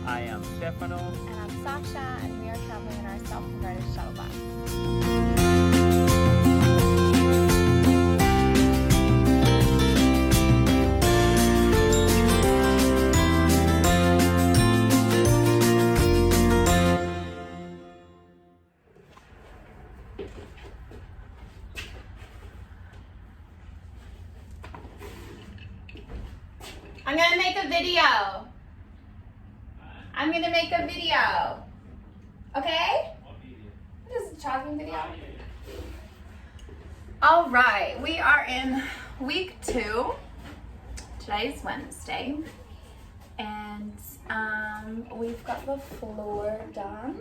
I am Stefano. And I'm Sasha, and we are traveling in our self-converted shuttle bus. I'm gonna make a video. I'm gonna make a video. Okay? This is a traveling video. All right, we are in week 2. Today's Wednesday, and we've got the floor done.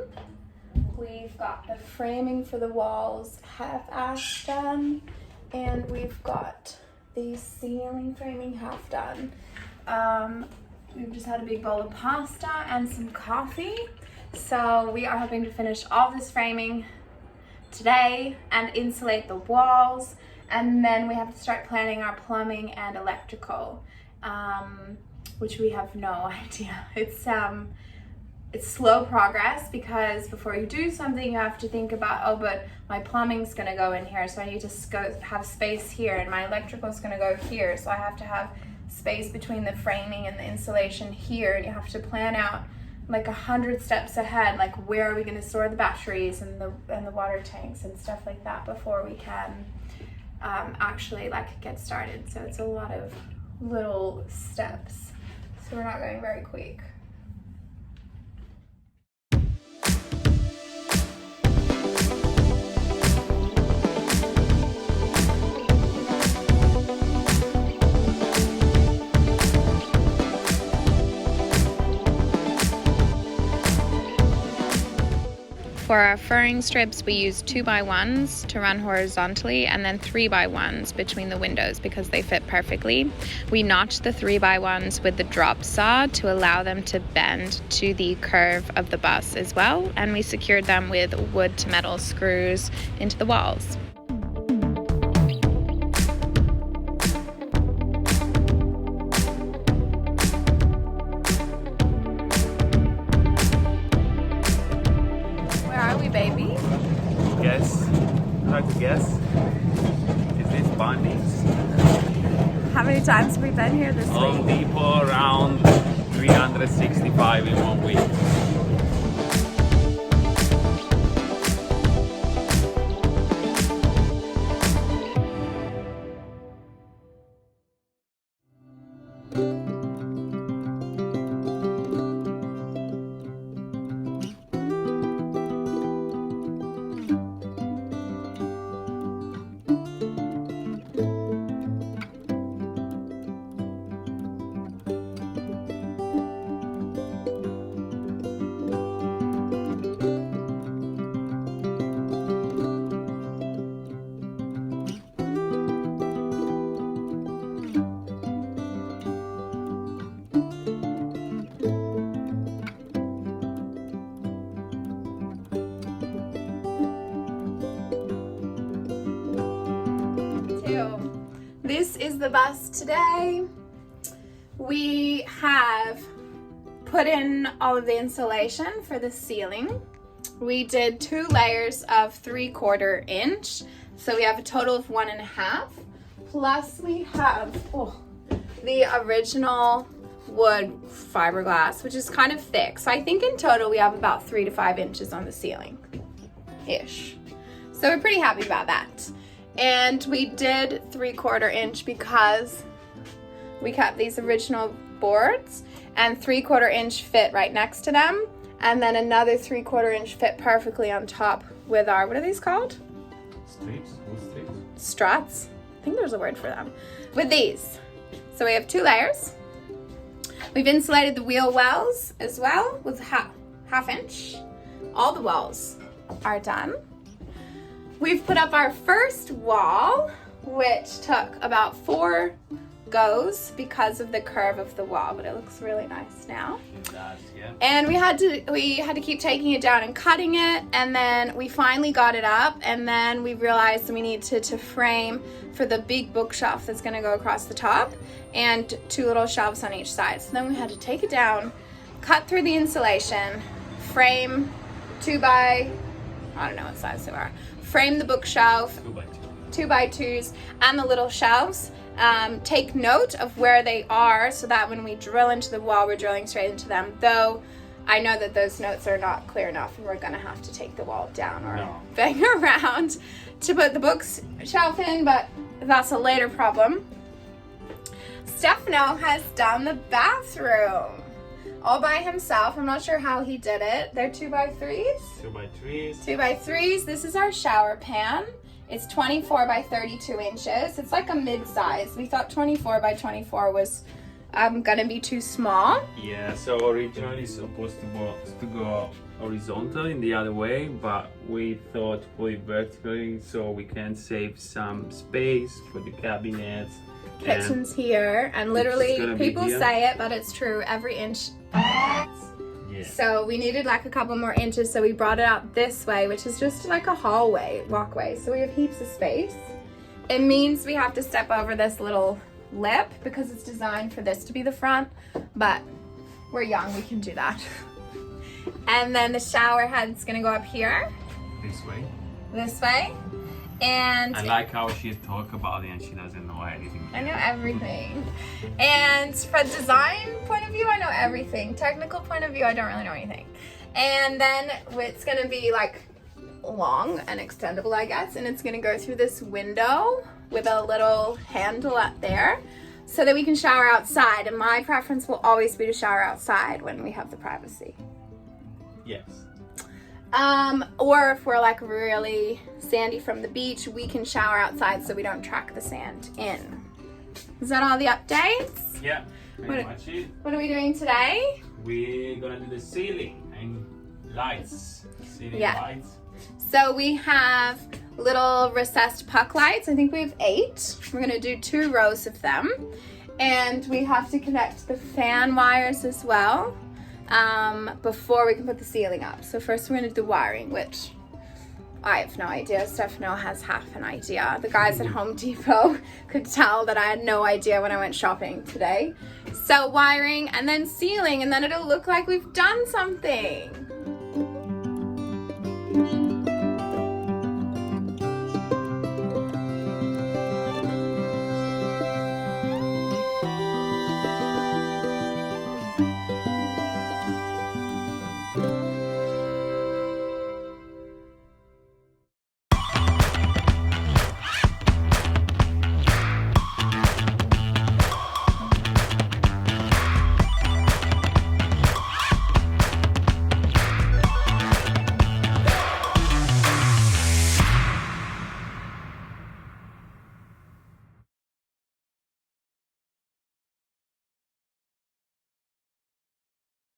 We've got the framing for the walls half-assed done, and we've got the ceiling framing half done. We've just had a big bowl of pasta and some coffee. So we are hoping to finish all this framing today and insulate the walls. And then we have to start planning our plumbing and electrical, which we have no idea. It's slow progress because before you do something, you have to think about, oh, but my plumbing's gonna go in here, so I need to have space here, and my electrical's gonna go here, so I have to have space between the framing and the insulation here, and you have to plan out like 100 steps ahead, like where are we going to store the batteries and the water tanks and stuff like that before we can actually like get started. So it's a lot of little steps, so we're not going very quick. For our furring strips, we use 2x1s to run horizontally and then 3x1s between the windows because they fit perfectly. We notched the 3x1s with the drop saw to allow them to bend to the curve of the bus as well, and we secured them with wood to metal screws into the walls. Baby? Guess. Try to guess. Is this Bundy's? How many times have we been here this Home week? Depot around 365 in 1 week. This is the bus today. We have put in all of the insulation for the ceiling. We did 2 layers of 3/4 inch, so we have a total of 1.5. Plus we have the original wood fiberglass, which is kind of thick. So I think in total we have about 3 to 5 inches on the ceiling, ish. So we're pretty happy about that. And we did 3/4 inch because we kept these original boards, and 3/4 inch fit right next to them, and then another 3/4 inch fit perfectly on top with our, what are these called? Strips? Wood strips? Struts. I think there's a word for them. With these. So we have 2 layers. We've insulated the wheel wells as well with half inch. All the wells are done. We've put up our first wall, which took about 4 goes because of the curve of the wall, but it looks really nice now. It does, yeah. And we had to keep taking it down and cutting it, and then we finally got it up, and then we realized we needed to frame for the big bookshelf that's going to go across the top, and 2 little shelves on each side. So then we had to take it down cut through the insulation, frame 2 by, I don't know what size they are, frame the bookshelf, 2 by 2s, and the little shelves. Take note of where they are so that when we drill into the wall, we're drilling straight into them. Though I know that those notes are not clear enough and we're gonna have to take the wall down or bang around to put the bookshelf in, but that's a later problem. Stefano has done the bathroom all by himself. I'm not sure how he did it. They're 2 by 3s? 2 by 3s. 2 by 3s. This is our shower pan. It's 24 by 32 inches. It's like a mid-size. We thought 24 by 24 was gonna be too small. Yeah, so originally it's supposed to go horizontal in the other way, but we thought to put it vertically so we can save some space for the cabinets. Kitchen's here, and literally people here. say it, but it's true, every inch. Yeah. So we needed like a couple more inches, so we brought it out this way, which is just like a walkway. So we have heaps of space. It means we have to step over this little lip because it's designed for this to be the front, but we're young, we can do that. And then the shower head's gonna go up here. This way. And I like how she talks about it and she doesn't know anything. I know everything. And from design point of view, I know everything. Technical point of view, I don't really know anything. And then it's gonna be like long and extendable, I guess, and it's gonna go through this window with a little handle up there so that we can shower outside. And my preference will always be to shower outside when we have the privacy. Yes. Or if we're like really sandy from the beach, we can shower outside so we don't track the sand in. Is that all the updates? Yeah, pretty much it. What are we doing today? We're gonna do the ceiling and lights. Ceiling lights. So we have little recessed puck lights. I think we have 8. We're gonna do 2 rows of them. And we have to connect the fan wires as well. Before we can put the ceiling up. So first we're gonna do the wiring, which I have no idea. Stefano has half an idea. The guys at Home Depot could tell that I had no idea when I went shopping today. So wiring and then ceiling, and then it'll look like we've done something.